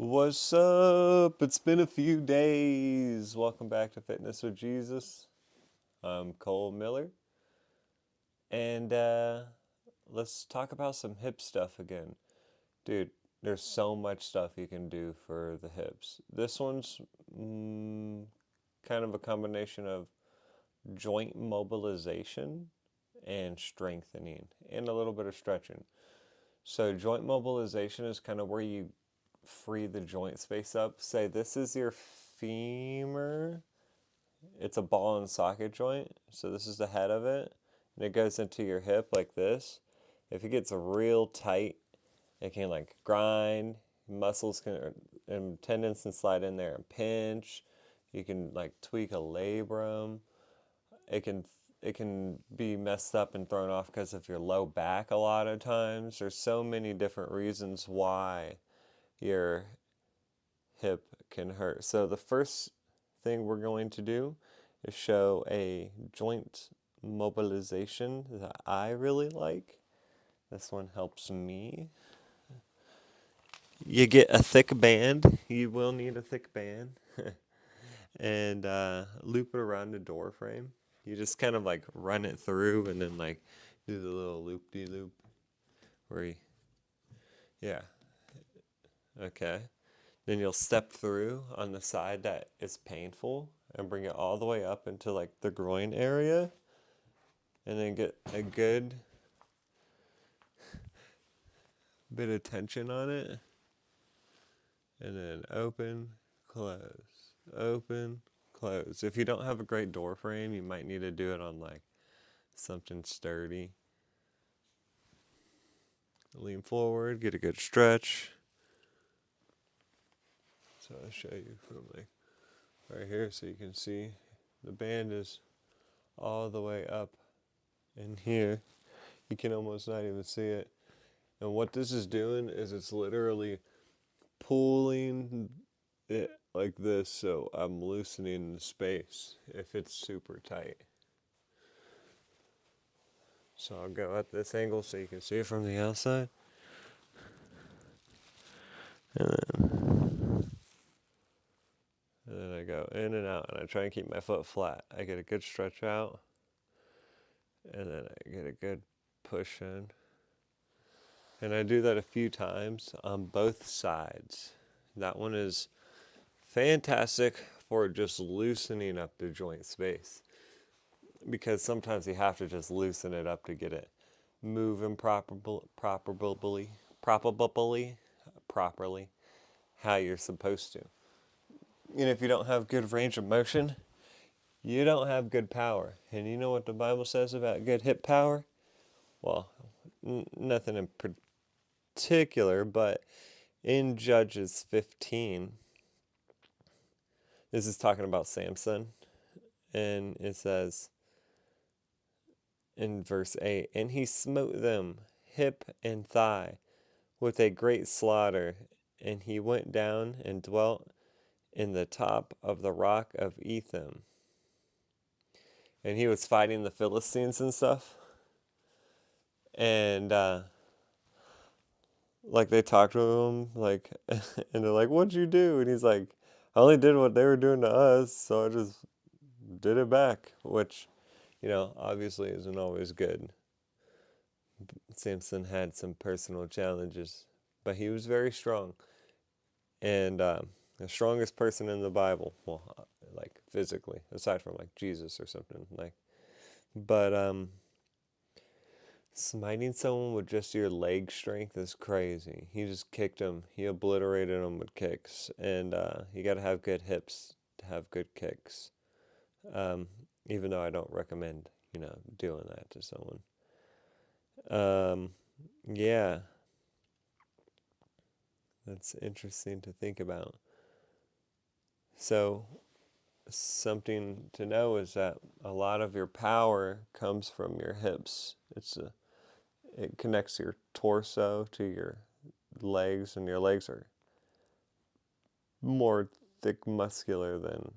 What's up? It's been a few days. Welcome back to Fitness with Jesus. I'm Cole Miller, and let's talk about some hip stuff again. Dude, there's so much stuff you can do for the hips. This one's kind of a combination of joint mobilization and strengthening, and a little bit of stretching. So, joint mobilization is kind of where you free the joint space up. Say this is your femur. It's a ball and socket joint. So this is the head of it. And it goes into your hip like this. If it gets real tight, it can like grind. Muscles can and tendons can slide in there and pinch. You can like tweak a labrum. It can it can be messed up and thrown off because of your low back a lot of times. There's so many different reasons why your hip can hurt. So the first thing we're going to do is show a joint mobilization that I really like. This one helps me. You get a thick band. You will need a thick band. And loop it around the door frame. You just kind of like run it through and then like do the little loop-de-loop where you, yeah, okay. Then you'll step through on the side that is painful and bring it all the way up into like the groin area and then get a good bit of tension on it. And then open, close, open, close. If you don't have a great door frame, you might need to do it on like something sturdy. Lean forward, get a good stretch. So I'll show you from like right here so you can see the band is all the way up in here. You can almost not even see it. And what this is doing is it's literally pulling it like this, so I'm loosening the space if it's super tight. So I'll go at this angle so you can see it from the outside. And then I go in and out, and I try and keep my foot flat. I get a good stretch out, and then I get a good push in. And I do that a few times on both sides. That one is fantastic for just loosening up the joint space, because sometimes you have to just loosen it up to get it moving properly how you're supposed to. And if you don't have good range of motion, you don't have good power. And you know what the Bible says about good hip power? Well, nothing in particular, but in Judges 15, this is talking about Samson, and it says in verse 8, and he smote them hip and thigh with a great slaughter, and he went down and dwelt in the top of the rock of Etham. And he was fighting the Philistines and stuff. And like they talked to him, like, and they're like, "What'd you do?" And he's like, "I only did what they were doing to us, so I just did it back," which, obviously isn't always good. Samson had some personal challenges, but he was very strong, and the strongest person in the Bible. Well, like physically, aside from like Jesus or something like. But smiting someone with just your leg strength is crazy. He just kicked him. He obliterated him with kicks, and you got to have good hips to have good kicks. Um, Even though I don't recommend, doing that to someone. Yeah, that's interesting to think about. So, something to know is that a lot of your power comes from your hips. It connects your torso to your legs, and your legs are more thick muscular than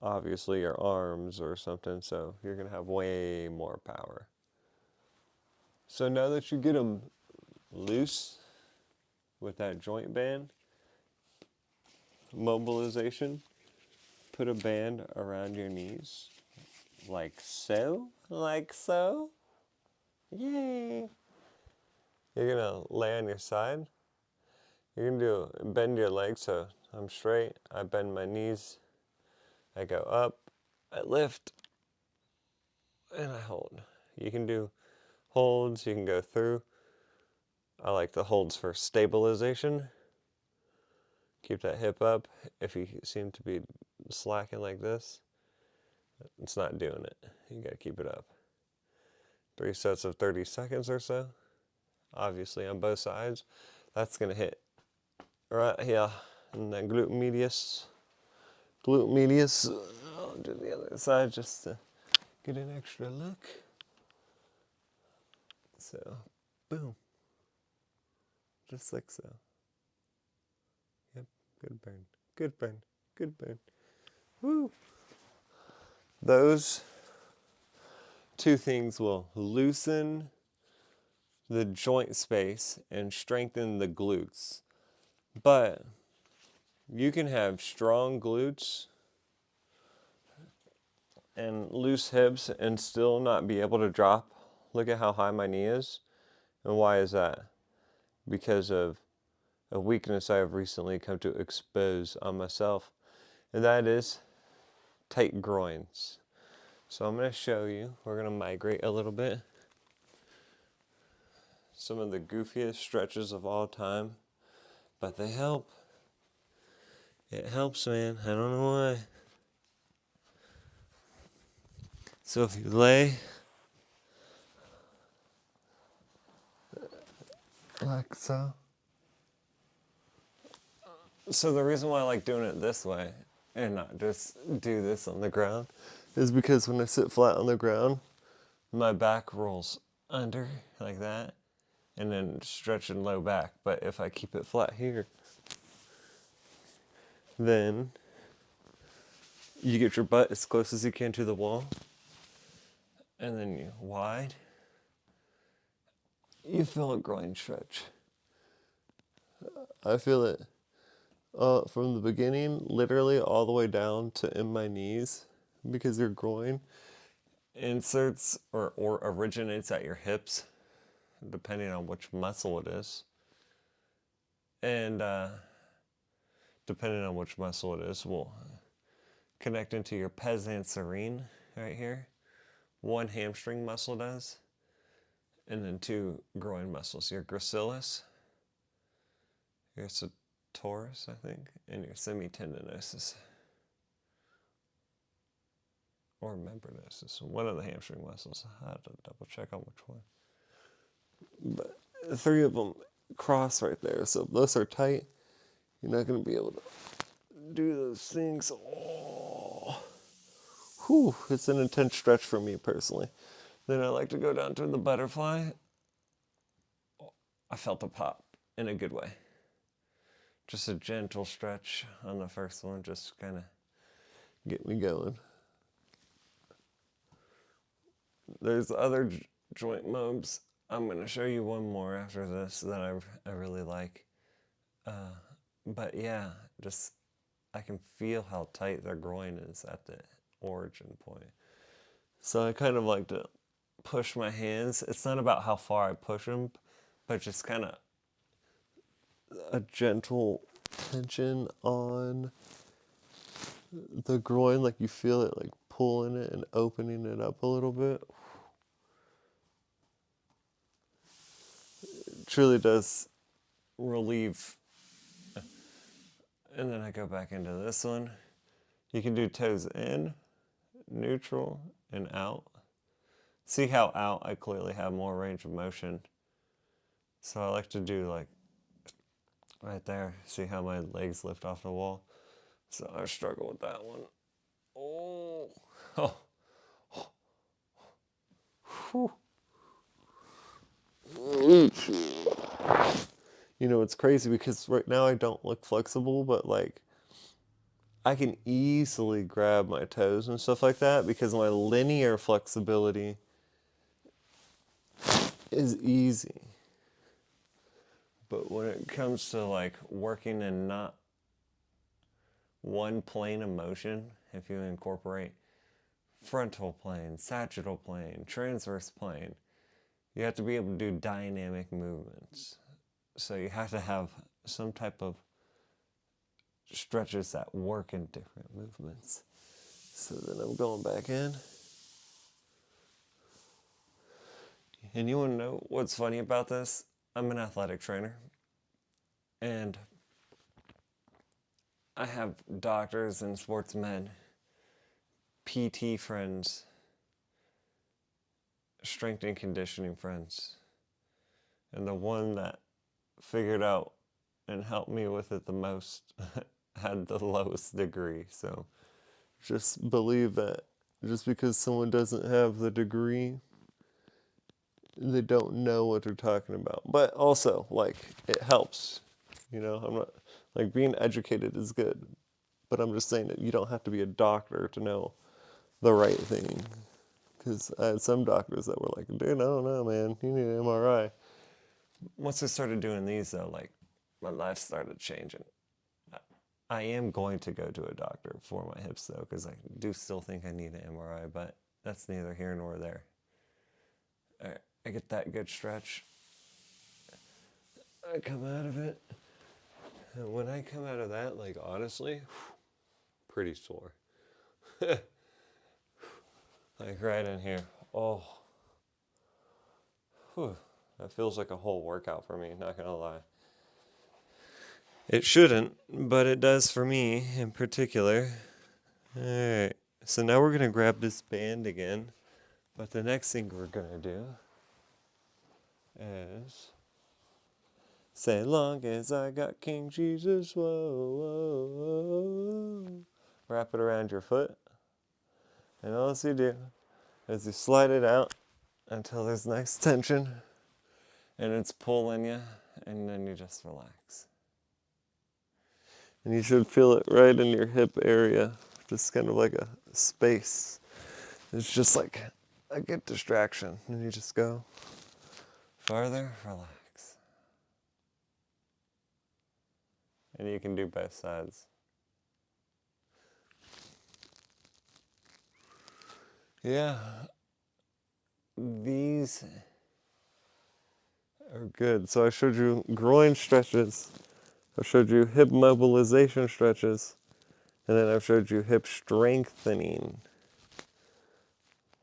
obviously your arms or something, so you're going to have way more power. So now that you get them loose, with that joint band mobilization, put a band around your knees, like so, like so. Yay! You're gonna lay on your side. You're gonna bend your legs so I'm straight. I bend my knees. I go up. I lift, and I hold. You can do holds. You can go through. I like the holds for stabilization. Keep that hip up. If you seem to be slacking like this, it's not doing it. You gotta keep it up. 3 sets of 30 seconds or so. Obviously on both sides. That's gonna hit right here in that glute medius. Glute medius. I'll do the other side just to get an extra look. So, boom. Just like so. Yep, good burn. Good burn. Good burn. Woo! Those two things will loosen the joint space and strengthen the glutes. But you can have strong glutes and loose hips and still not be able to drop. Look at how high my knee is. And why is that? Because of a weakness I have recently come to expose on myself, and that is tight groins. So I'm going to show you, we're going to migrate a little bit. Some of the goofiest stretches of all time, but they help. It helps, man. I don't know why. So if you lay like so. So the reason why I like doing it this way and not just do this on the ground is because when I sit flat on the ground, my back rolls under like that and then stretch and low back. But if I keep it flat here, then you get your butt as close as you can to the wall, and then you wide. You feel a groin stretch. I feel it from the beginning, literally all the way down to in my knees, because your groin inserts or originates at your hips, depending on which muscle it is. And depending on which muscle it is, will connect into your pes anserine right here. One hamstring muscle does, and then 2 groin muscles. Your gracilis, your sartorius, I think, and your semitendinosus. Or membranosus, one of the hamstring muscles. I have to double check on which one. But 3 of them cross right there. So if those are tight, you're not going to be able to do those things. Oh, whew, it's an intense stretch for me personally. Then I like to go down to the butterfly. I felt a pop in a good way. Just a gentle stretch on the first one, just kind of get me going. There's other joint mobs. I'm going to show you one more after this that I really like. But yeah, just I can feel how tight their groin is at the origin point. So I kind of like to push my hands. It's not about how far I push them, but just kind of a gentle tension on the groin, like you feel it like pulling it and opening it up a little bit. It truly does relieve. And then I go back into this one. You can do toes in, neutral, and out. See how out I clearly have more range of motion. So I like to do like right there. See how my legs lift off the wall? So I struggle with that one. Oh. Oh. Whew. You know, it's crazy because right now I don't look flexible, but like I can easily grab my toes and stuff like that because my linear flexibility is easy. But when it comes to like working in not one plane of motion, if you incorporate frontal plane, sagittal plane, transverse plane, you have to be able to do dynamic movements. So you have to have some type of stretches that work in different movements. So then I'm going back in. And you want to know what's funny about this? I'm an athletic trainer. And I have doctors and sportsmen, PT friends, strength and conditioning friends. And the one that figured out and helped me with it the most had the lowest degree. So just believe that just because someone doesn't have the degree, they don't know what they're talking about. But also, like, it helps. You know, I'm not, like, being educated is good. But I'm just saying that you don't have to be a doctor to know the right thing. Because I had some doctors that were like, dude, I don't know, man. You need an MRI. Once I started doing these, though, like, my life started changing. I am going to go to a doctor for my hips, though, because I do still think I need an MRI, but that's neither here nor there. I get that good stretch. I come out of it. And when I come out of that, like, honestly, pretty sore. Like, right in here. Oh. Whew. That feels like a whole workout for me, not gonna lie. It shouldn't, but it does for me in particular. Alright, so now we're gonna grab this band again, but the next thing we're gonna do is say, long as I got King Jesus, whoa, whoa, whoa. Wrap it around your foot, and all you do is you slide it out until there's nice tension, and it's pulling you, and then you just relax. And you should feel it right in your hip area, just kind of like a space. It's just like a good distraction. And you just go farther, relax. And you can do both sides. Yeah, these are good. So I showed you groin stretches. I showed you hip mobilization stretches. And then I've showed you hip strengthening,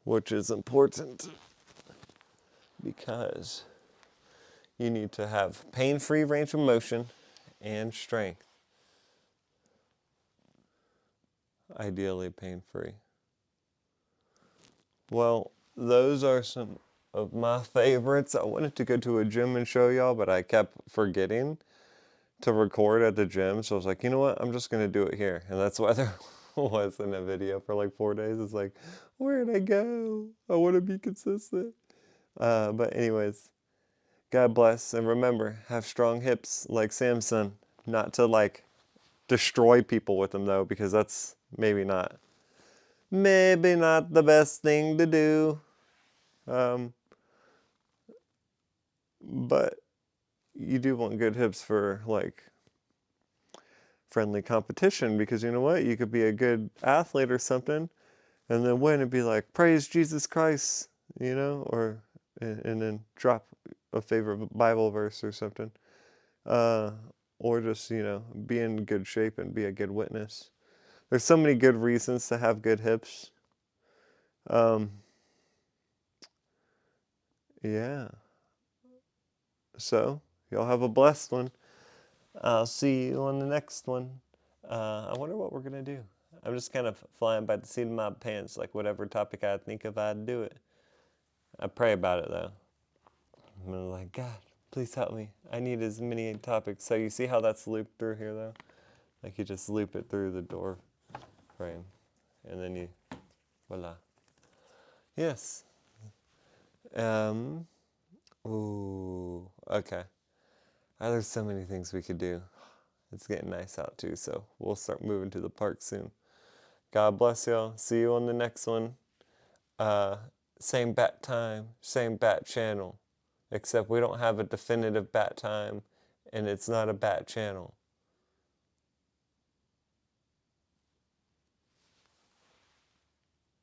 which is important because you need to have pain-free range of motion and strength. Ideally pain-free. Well, those are some of my favorites. I wanted to go to a gym and show y'all, but I kept forgetting to record at the gym. So I was like, you know what? I'm just going to do it here. And that's why there wasn't a video for like 4 days. It's like, where'd I go? I want to be consistent. But anyways, God bless. And remember, have strong hips like Samson. Not to like destroy people with them though, because that's maybe not the best thing to do. But you do want good hips for like friendly competition, because you know what? You could be a good athlete or something, and then win and be like, praise Jesus Christ, you know, or and then drop a favorite Bible verse or something. Or just, you know, be in good shape and be a good witness. There's so many good reasons to have good hips. Yeah. So, y'all have a blessed one. I'll see you on the next one. I wonder what we're going to do. I'm just kind of flying by the seat of my pants, like whatever topic I think of, I'd do it. I pray about it, though. I'm like, God, please help me. I need as many topics. So you see how that's looped through here, though? Like you just loop it through the door frame. And then you, voila. Yes. Ooh, okay. There's so many things we could do. It's getting nice out too, so we'll start moving to the park soon. God bless y'all. See you on the next one. Same bat time, same bat channel, except we don't have a definitive bat time and it's not a bat channel.